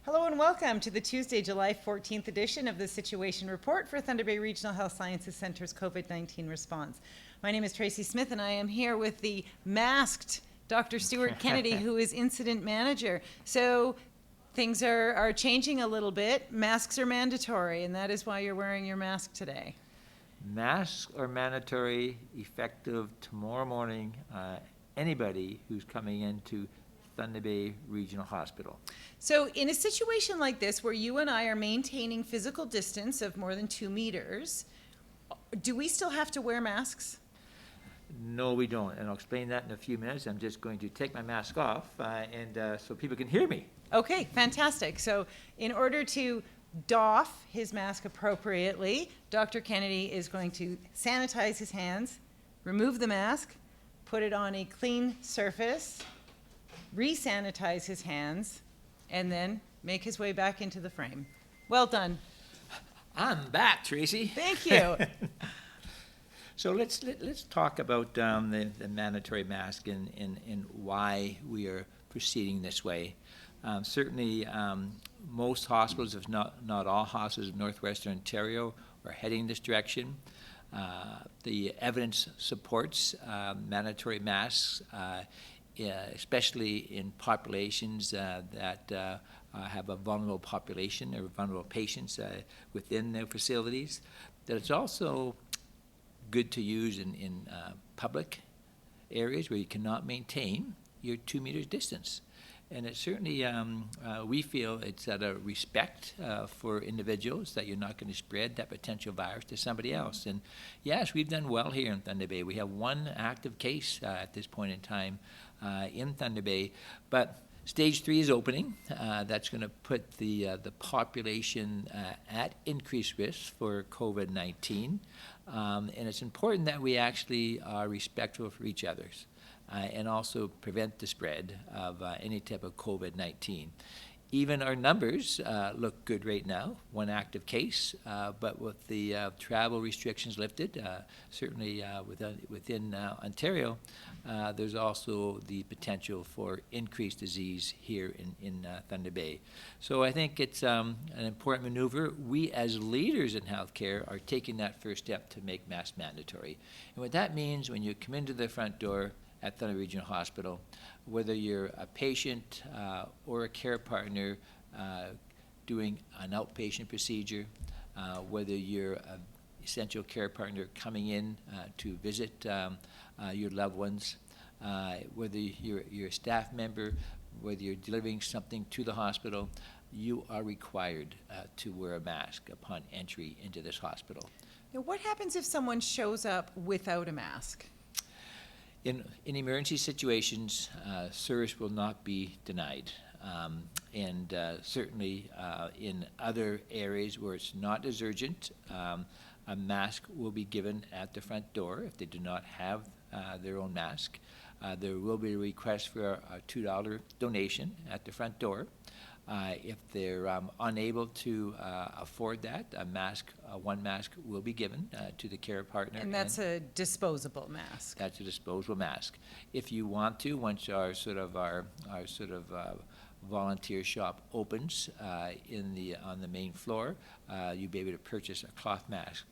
Hello and welcome to the Tuesday, July 14th edition of the Situation Report for Thunder Bay Regional Health Sciences Center's COVID-19 response. My name is Tracie Smith and I am here with the masked Dr. Stuart Kennedy, who is incident manager. So things are changing a little bit. Masks are mandatory, and that is why you're wearing your mask today. Masks are mandatory, effective tomorrow morning. Anybody who's coming into Thunder Bay Regional Hospital. So in a situation like this, where you and I are maintaining physical distance of more than 2 meters, do we still have to wear masks? No, we don't, and I'll explain that in a few minutes. I'm just going to take my mask off, so people can hear me. Okay, fantastic. So in order to doff his mask appropriately, Dr. Kennedy is going to sanitize his hands, remove the mask, put it on a clean surface, re-sanitize his hands, and then make his way back into the frame. Well done. I'm back, Tracie. Thank you. So let's talk about the mandatory mask and why we are proceeding this way. Certainly, most hospitals, if not all hospitals in Northwestern Ontario, are heading this direction. The evidence supports mandatory masks, especially in populations that have a vulnerable population or vulnerable patients within their facilities. That it's also good to use in public areas where you cannot maintain your 2 meters distance. And it certainly, we feel it's out of respect for individuals that you're not going to spread that potential virus to somebody else. And yes, we've done well here in Thunder Bay. We have one active case at this point in time in Thunder Bay, but Stage 3 is opening. That's going to put the population at increased risk for COVID-19. And it's important that we actually are respectful for each other. And also prevent the spread of any type of COVID-19. Even our numbers look good right now, one active case, but with the travel restrictions lifted, certainly within Ontario, there's also the potential for increased disease here in Thunder Bay. So I think it's an important maneuver. We as leaders in healthcare are taking that first step to make masks mandatory. And what that means when you come into the front door at Thunder Regional Hospital, whether you're a patient or a care partner doing an outpatient procedure, whether you're an essential care partner coming in to visit your loved ones, whether you're a staff member, whether you're delivering something to the hospital, you are required to wear a mask upon entry into this hospital. Now, what happens if someone shows up without a mask? In emergency situations, service will not be denied. Certainly in other areas where it's not as urgent, a mask will be given at the front door if they do not have their own mask. There will be a request for a $2 donation at the front door. If they're unable to afford that, one mask will be given to the care partner. And that's a disposable mask. That's a disposable mask. If you want to, once our volunteer shop opens on the main floor, you'll be able to purchase a cloth mask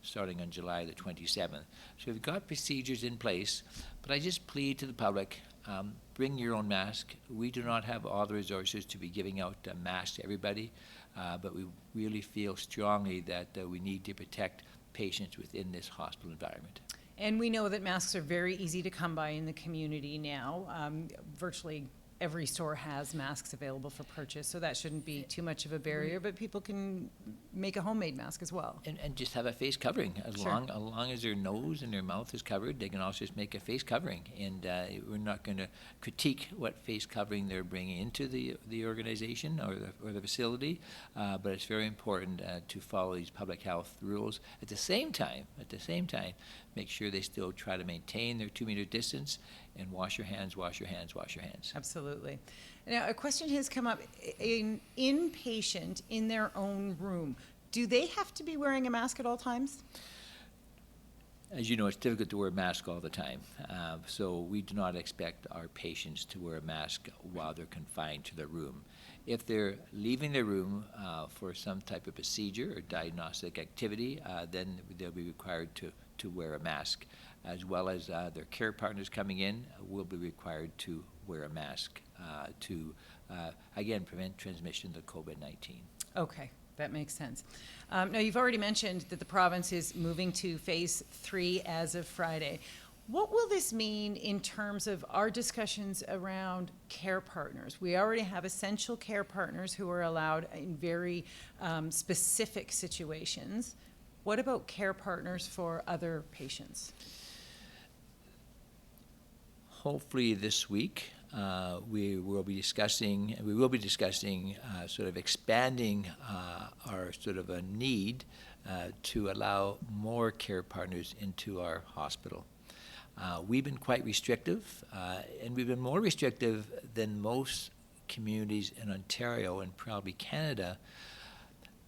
starting on July the 27th. So we've got procedures in place, but I just plead to the public, bring your own mask. We do not have all the resources to be giving out masks to everybody, but we really feel strongly that we need to protect patients within this hospital environment. And we know that masks are very easy to come by in the community now. Virtually every store has masks available for purchase, so that shouldn't be too much of a barrier, but people can make a homemade mask as well. And just have a face covering. As Sure. long as their nose and their mouth is covered, they can also just make a face covering. And we're not going to critique what face covering they're bringing into the organization or the facility, but it's very important to follow these public health rules. At the same time, make sure they still try to maintain their 2 meter distance and wash your hands, wash your hands, wash your hands. Absolutely. Now, a question has come up. An inpatient in their own room, do they have to be wearing a mask at all times? As you know, it's difficult to wear a mask all the time, so we do not expect our patients to wear a mask while they're confined to their room. If they're leaving their room for some type of procedure or diagnostic activity, then they'll be required to wear a mask, as well as their care partners coming in will be required to wear a mask to, again, prevent transmission of COVID-19. Okay, that makes sense. Now, you've already mentioned that the province is moving to phase 3 as of Friday. What will this mean in terms of our discussions around care partners? We already have essential care partners who are allowed in very specific situations. What about care partners for other patients? Hopefully this week, we will be discussing sort of expanding our sort of a need to allow more care partners into our hospital. We've been quite restrictive, and we've been more restrictive than most communities in Ontario and probably Canada.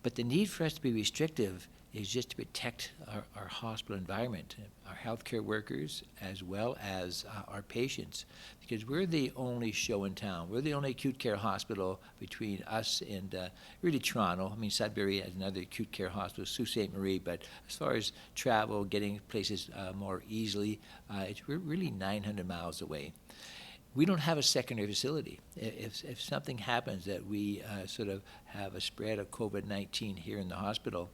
But the need for us to be restrictive is just to protect our hospital environment, our healthcare workers, as well as our patients, because we're the only show in town. We're the only acute care hospital between us and really Toronto. I mean, Sudbury has another acute care hospital, Sault Ste. Marie, but as far as travel, getting places more easily, we're really 900 miles away. We don't have a secondary facility. If something happens that we sort of have a spread of COVID-19 here in the hospital,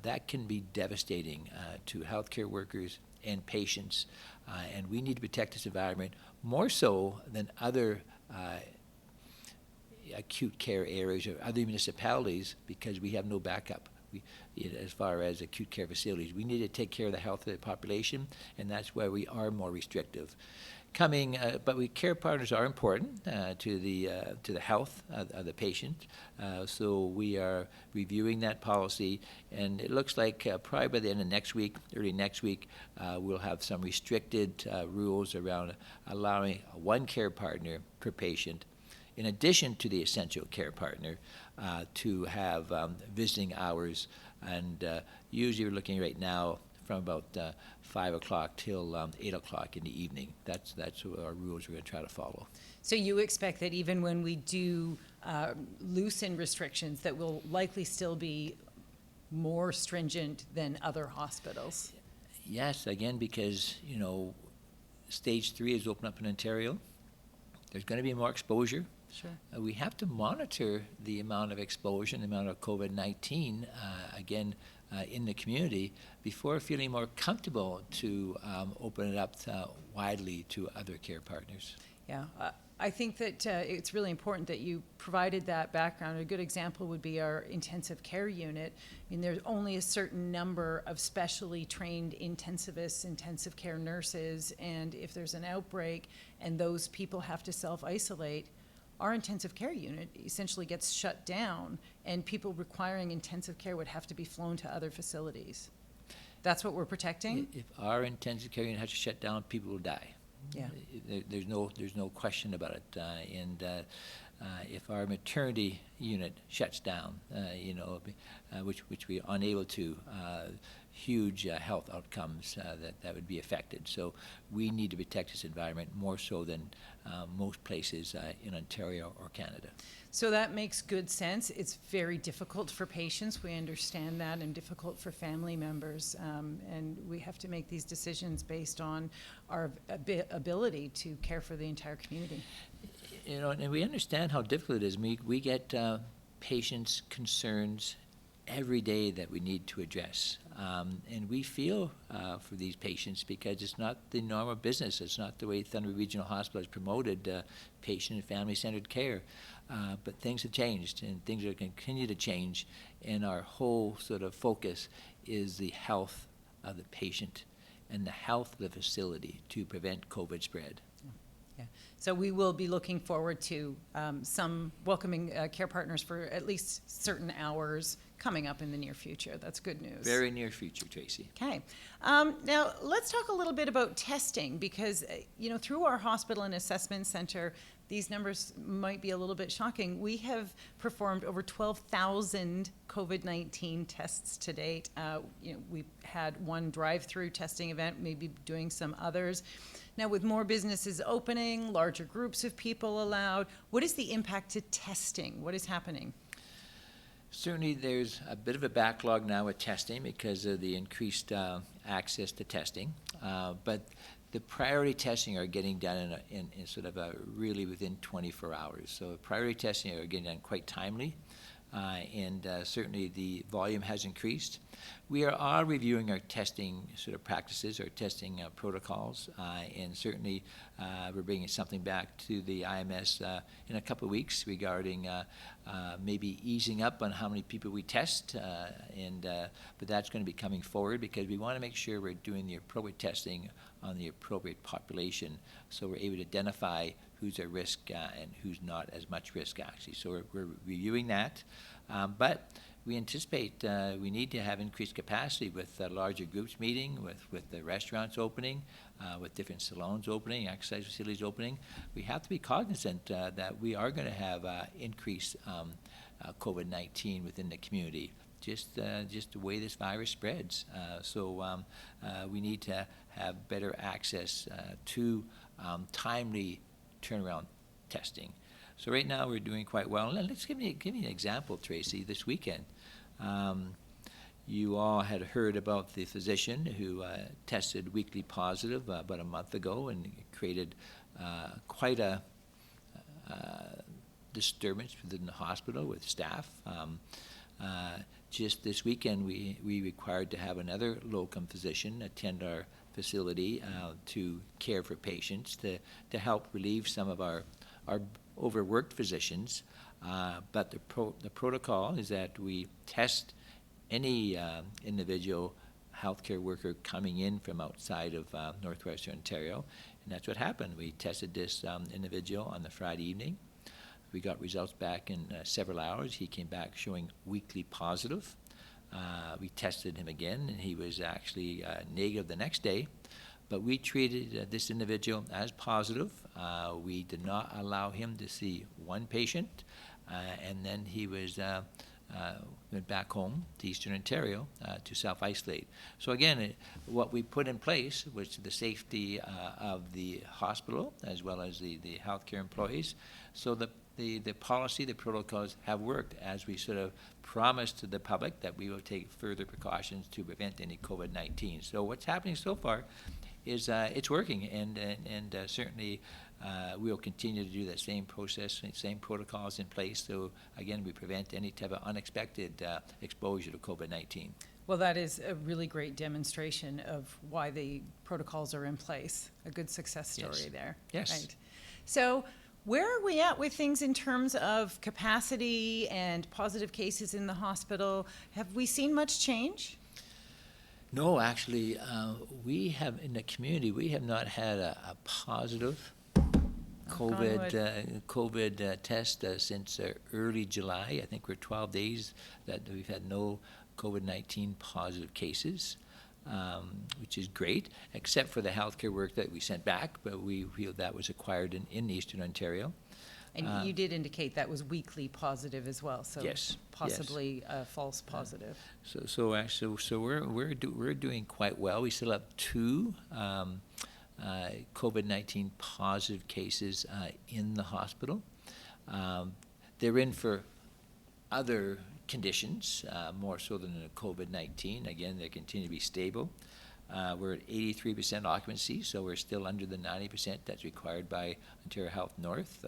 that can be devastating to healthcare workers and patients. And we need to protect this environment more so than other acute care areas or other municipalities, because we have no backup. As far as acute care facilities, we need to take care of the health of the population, and that's why we are more restrictive. But care partners are important to the health of the patient. So we are reviewing that policy, and it looks like probably by the end of next week, early next week, we'll have some restricted rules around allowing one care partner per patient, in addition to the essential care partner, to have visiting hours. And usually we're looking right now from about 5 o'clock till 8 o'clock in the evening. That's our rules we're going to try to follow. So you expect that even when we do loosen restrictions, that will likely still be more stringent than other hospitals? Yes, again, because, stage 3 is open up in Ontario. There's going to be more exposure. Sure. We have to monitor the amount of exposure and the amount of COVID-19, in the community before feeling more comfortable to open it up widely to other care partners. Yeah, I think that it's really important that you provided that background. A good example would be our intensive care unit. I mean, there's only a certain number of specially trained intensivists, intensive care nurses, and if there's an outbreak and those people have to self-isolate, our intensive care unit essentially gets shut down, and people requiring intensive care would have to be flown to other facilities. That's what we're protecting? If our intensive care unit has to shut down, people will die. Yeah. There's no question about it. If our maternity unit shuts down, which we are unable to, huge health outcomes that would be affected. So we need to protect this environment more so than most places in Ontario or Canada. So that makes good sense. It's very difficult for patients. We understand that, and difficult for family members. And we have to make these decisions based on our ability to care for the entire community. And we understand how difficult it is. We get patients' concerns every day that we need to address. And we feel for these patients because it's not the normal business. It's not the way Thunder Bay Regional Hospital has promoted patient and family-centered care. But things have changed, and things are going to continue to change. And our whole sort of focus is the health of the patient and the health of the facility to prevent COVID spread. Yeah. So we will be looking forward to some welcoming care partners for at least certain hours coming up in the near future. That's good news. Very near future, Tracie. Okay. Now, let's talk a little bit about testing because, through our hospital and assessment center, these numbers might be a little bit shocking. We have performed over 12,000 COVID-19 tests to date. We've had one drive-through testing event, maybe doing some others. Now, with more businesses opening, larger groups of people allowed, what is the impact to testing? What is happening? Certainly, there's a bit of a backlog now with testing because of the increased access to testing. But the priority testing are getting done in sort of really within 24 hours. So priority testing are getting done quite timely, and certainly the volume has increased. We are all reviewing our testing sort of practices, our testing protocols, and certainly we're bringing something back to the IMS in a couple of weeks regarding maybe easing up on how many people we test, but that's going to be coming forward because we want to make sure we're doing the appropriate testing on the appropriate population so we're able to identify who's at risk and who's not as much risk actually. So we're reviewing that, but we anticipate we need to have increased capacity with larger groups meeting, with the restaurants opening, with different salons opening, exercise facilities opening. We have to be cognizant that we are going to have increased COVID-19 within the community, just the way this virus spreads. So we need to have better access to timely turnaround testing. So right now we're doing quite well. And let's give me an example, Tracie. This weekend, you all had heard about the physician who tested weekly positive about a month ago and created quite a disturbance within the hospital with staff. Just this weekend, we required to have another locum physician attend our facility to care for patients to help relieve some of our overworked physicians, but the protocol is that we test any individual healthcare worker coming in from outside of Northwestern Ontario, and that's what happened. We tested this individual on the Friday evening. We got results back in several hours. He came back showing weekly positive. We tested him again, and he was actually negative the next day. But we treated this individual as positive. We did not allow him to see one patient, and then he was went back home to Eastern Ontario to self-isolate. So again, what we put in place was the safety of the hospital as well as the healthcare employees. So the policy, the protocols have worked as we sort of promised to the public that we will take further precautions to prevent any COVID-19. So what's happening so far is it's working, and certainly we'll continue to do that same process, same protocols in place, so again we prevent any type of unexpected exposure to COVID-19. Well, that is a really great demonstration of why the protocols are in place. A good success story there. Yes. Right. So where are we at with things in terms of capacity and positive cases in the hospital? Have we seen much change? No, actually, we have, in the community, we have not had a positive COVID test since early July. I think we're 12 days that we've had no COVID-19 positive cases, which is great, except for the healthcare work that we sent back, but we feel that was acquired in Eastern Ontario. And you did indicate that was weekly positive as well, so yes, possibly a false positive. So we're doing quite well. We still have 2 COVID-19 positive cases in the hospital. They're in for other conditions, more so than the COVID-19. Again, they continue to be stable. We're at 83% occupancy, so we're still under the 90% that's required by Ontario Health North.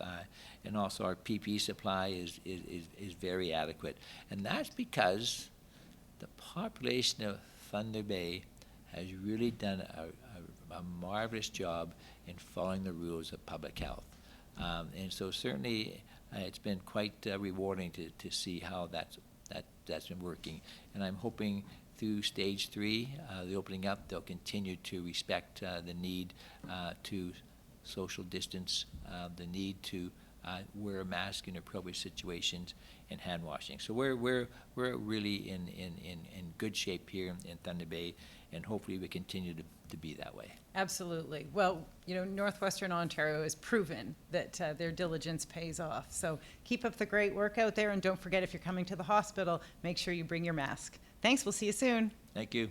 And also our PPE supply is very adequate. And that's because the population of Thunder Bay has really done a marvelous job in following the rules of public health. And so certainly it's been quite rewarding to see how that's been working. And I'm hoping through stage 3, the opening up, they'll continue to respect the need to social distance, the need to wear a mask in appropriate situations, and hand washing. So we're really in good shape here in Thunder Bay, and hopefully we continue to be that way. Absolutely. Well, you know, Northwestern Ontario has proven that their diligence pays off. So keep up the great work out there, and don't forget, if you're coming to the hospital, make sure you bring your mask. Thanks. We'll see you soon. Thank you.